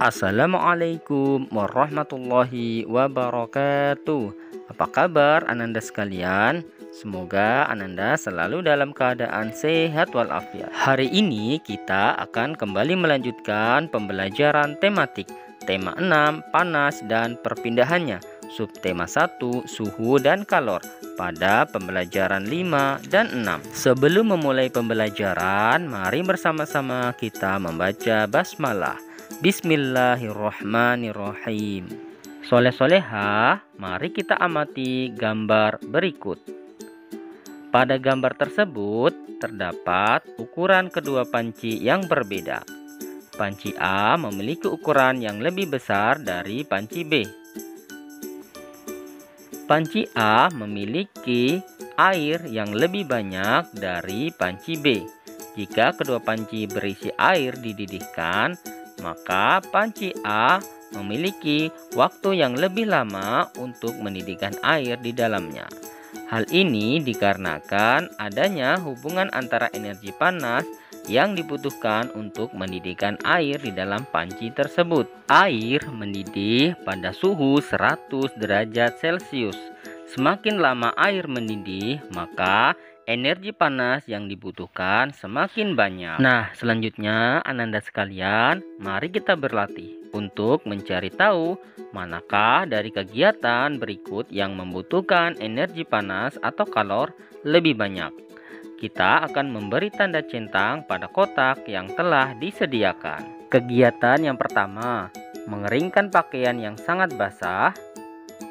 Assalamualaikum warahmatullahi wabarakatuh. Apa kabar Ananda sekalian? Semoga Ananda selalu dalam keadaan sehat walafiat. Hari ini kita akan kembali melanjutkan pembelajaran tematik. Tema 6, panas dan perpindahannya. Subtema 1, suhu dan kalor, pada pembelajaran 5 dan 6. Sebelum memulai pembelajaran, mari bersama-sama kita membaca basmalah. Bismillahirrahmanirrahim. Soleh-soleha, mari kita amati gambar berikut. Pada gambar tersebut terdapat ukuran kedua panci yang berbeda. Panci A memiliki ukuran yang lebih besar dari panci B. Panci A memiliki air yang lebih banyak dari panci B. Jika kedua panci berisi air dididihkan, maka panci A memiliki waktu yang lebih lama untuk mendidihkan air di dalamnya. Hal ini dikarenakan adanya hubungan antara energi panas yang dibutuhkan untuk mendidihkan air di dalam panci tersebut. Air mendidih pada suhu 100 derajat Celcius. Semakin lama air mendidih, maka energi panas yang dibutuhkan semakin banyak. Nah, selanjutnya Ananda sekalian, mari kita berlatih untuk mencari tahu manakah dari kegiatan berikut yang membutuhkan energi panas atau kalor lebih banyak. Kita akan memberi tanda centang pada kotak yang telah disediakan. Kegiatan yang pertama, mengeringkan pakaian yang sangat basah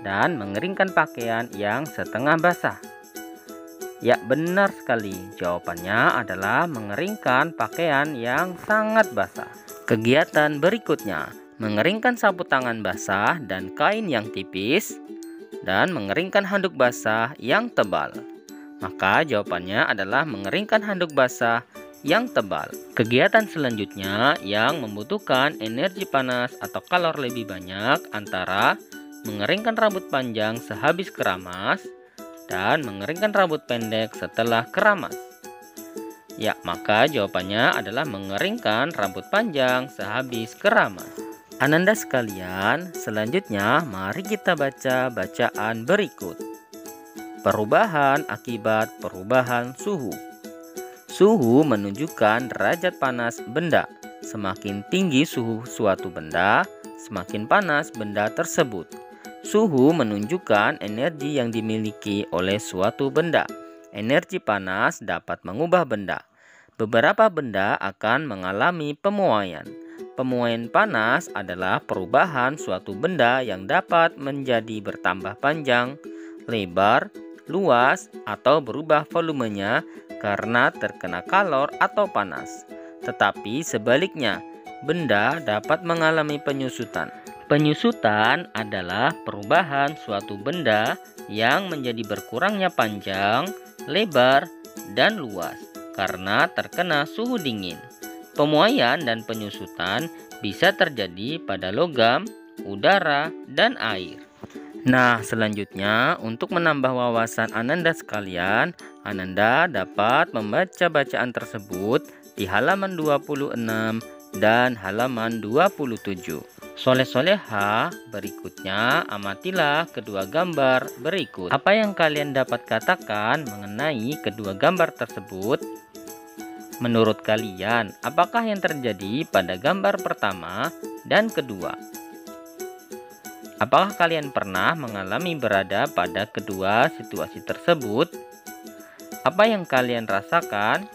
dan mengeringkan pakaian yang setengah basah. Ya, benar sekali. Jawabannya adalah mengeringkan pakaian yang sangat basah. Kegiatan berikutnya, mengeringkan sapu tangan basah dan kain yang tipis, dan mengeringkan handuk basah yang tebal. Maka jawabannya adalah mengeringkan handuk basah yang tebal. Kegiatan selanjutnya yang membutuhkan energi panas atau kalor lebih banyak antara mengeringkan rambut panjang sehabis keramas dan mengeringkan rambut pendek setelah keramas. Ya, maka jawabannya adalah mengeringkan rambut panjang sehabis keramas. Ananda sekalian, selanjutnya mari kita baca bacaan berikut. Perubahan akibat perubahan suhu. Suhu menunjukkan derajat panas benda. Semakin tinggi suhu suatu benda, semakin panas benda tersebut. Suhu menunjukkan energi yang dimiliki oleh suatu benda. Energi panas dapat mengubah benda. Beberapa benda akan mengalami pemuaian. Pemuaian panas adalah perubahan suatu benda yang dapat menjadi bertambah panjang, lebar, luas, atau berubah volumenya karena terkena kalor atau panas. Tetapi sebaliknya, benda dapat mengalami penyusutan. Penyusutan adalah perubahan suatu benda yang menjadi berkurangnya panjang, lebar, dan luas karena terkena suhu dingin. Pemuaian dan penyusutan bisa terjadi pada logam, udara, dan air. Nah, selanjutnya untuk menambah wawasan Ananda sekalian, Ananda dapat membaca bacaan tersebut di halaman 26 dan halaman 27. Soleh-soleha, berikutnya amatilah kedua gambar berikut. Apa yang kalian dapat katakan mengenai kedua gambar tersebut? Menurut kalian, apakah yang terjadi pada gambar pertama dan kedua? Apakah kalian pernah mengalami berada pada kedua situasi tersebut? Apa yang kalian rasakan?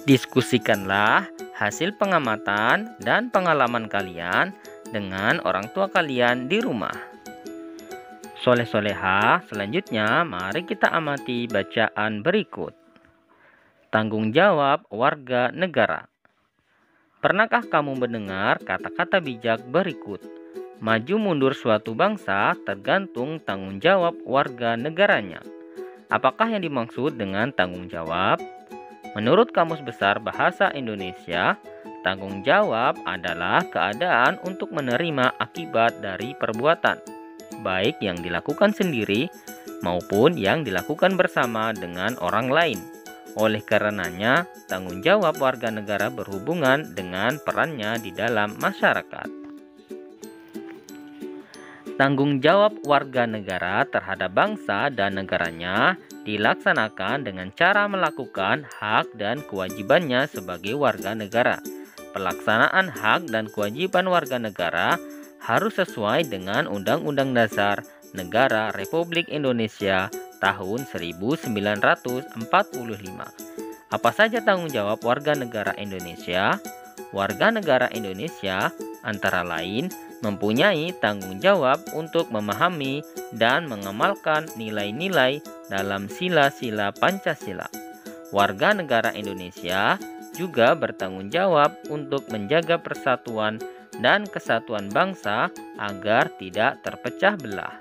Diskusikanlah hasil pengamatan dan pengalaman kalian dengan orang tua kalian di rumah. Soleh-soleha, selanjutnya mari kita amati bacaan berikut. Tanggung jawab warga negara. Pernahkah kamu mendengar kata-kata bijak berikut? Maju mundur suatu bangsa tergantung tanggung jawab warga negaranya. Apakah yang dimaksud dengan tanggung jawab? Menurut Kamus Besar Bahasa Indonesia, tanggung jawab adalah keadaan untuk menerima akibat dari perbuatan, baik yang dilakukan sendiri maupun yang dilakukan bersama dengan orang lain. Oleh karenanya, tanggung jawab warga negara berhubungan dengan perannya di dalam masyarakat. Tanggung jawab warga negara terhadap bangsa dan negaranya dilaksanakan dengan cara melakukan hak dan kewajibannya sebagai warga negara. Pelaksanaan hak dan kewajiban warga negara harus sesuai dengan Undang-Undang Dasar Negara Republik Indonesia tahun 1945. Apa saja tanggung jawab warga negara Indonesia? Warga negara Indonesia antara lain mempunyai tanggung jawab untuk memahami dan mengamalkan nilai-nilai dalam sila-sila Pancasila. Warga negara Indonesia juga bertanggung jawab untuk menjaga persatuan dan kesatuan bangsa agar tidak terpecah belah.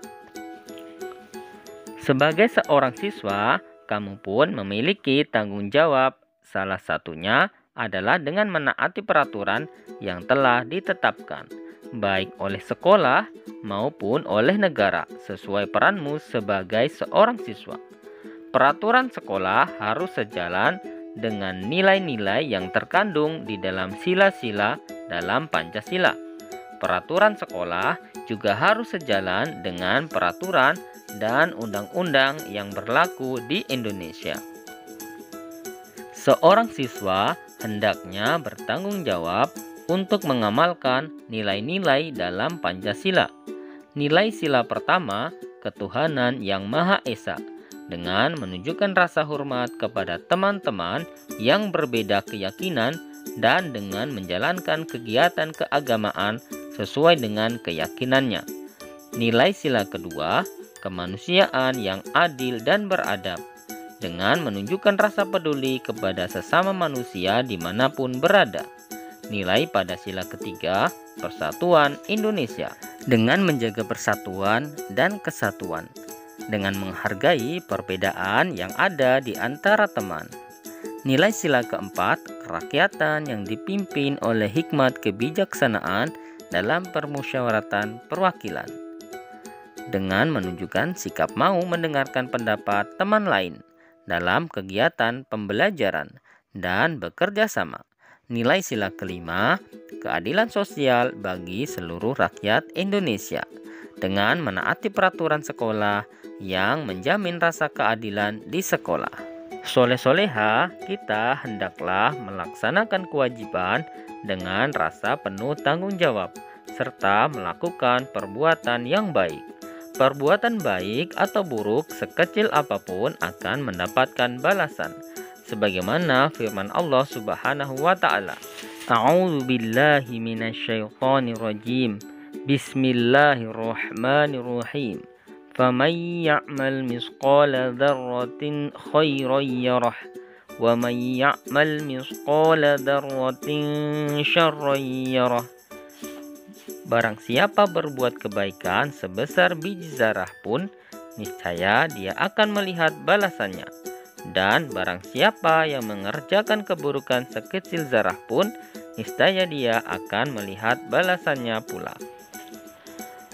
Sebagai seorang siswa, kamu pun memiliki tanggung jawab. Salah satunya adalah dengan menaati peraturan yang telah ditetapkan, baik oleh sekolah maupun oleh negara, sesuai peranmu sebagai seorang siswa. Peraturan sekolah harus sejalan dengan nilai-nilai yang terkandung di dalam sila-sila dalam Pancasila. Peraturan sekolah juga harus sejalan dengan peraturan dan undang-undang yang berlaku di Indonesia. Seorang siswa hendaknya bertanggung jawab untuk mengamalkan nilai-nilai dalam Pancasila. Nilai sila pertama, ketuhanan yang Maha Esa, dengan menunjukkan rasa hormat kepada teman-teman yang berbeda keyakinan dan dengan menjalankan kegiatan keagamaan sesuai dengan keyakinannya. Nilai sila kedua, kemanusiaan yang adil dan beradab, dengan menunjukkan rasa peduli kepada sesama manusia dimanapun berada. Nilai pada sila ketiga, persatuan Indonesia, dengan menjaga persatuan dan kesatuan, dengan menghargai perbedaan yang ada di antara teman. Nilai sila keempat, kerakyatan yang dipimpin oleh hikmat kebijaksanaan dalam permusyawaratan perwakilan, dengan menunjukkan sikap mau mendengarkan pendapat teman lain dalam kegiatan pembelajaran dan bekerja sama. Nilai sila kelima, keadilan sosial bagi seluruh rakyat Indonesia, dengan menaati peraturan sekolah yang menjamin rasa keadilan di sekolah. Soleh-soleha, kita hendaklah melaksanakan kewajiban dengan rasa penuh tanggung jawab, serta melakukan perbuatan yang baik. Perbuatan baik atau buruk sekecil apapun akan mendapatkan balasan, sebagaimana firman Allah Subhanahu wa taala. A'udzu billahi minasyaitonir rajim. Bismillahirrahmanirrahim. Faman ya'mal misqala dzarratin khairan yarah wa man ya'mal misqala dzarratin syarran yarah. Barang siapa berbuat kebaikan sebesar biji zarah pun, niscaya dia akan melihat balasannya. Dan barang siapa yang mengerjakan keburukan sekecil zarah pun, niscaya dia akan melihat balasannya pula.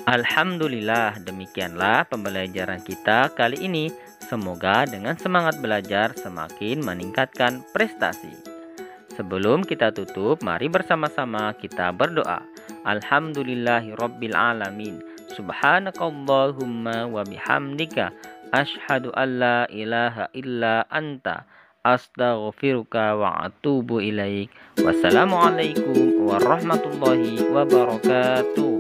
Alhamdulillah, demikianlah pembelajaran kita kali ini. Semoga dengan semangat belajar semakin meningkatkan prestasi. Sebelum kita tutup, mari bersama-sama kita berdoa. Alhamdulillahirabbil alamin. Subhanakallahumma wa bihamdika asyhadu an la ilaha illa anta astaghfiruka wa atubu ilaik. Wassalamualaikum warahmatullahi wabarakatuh.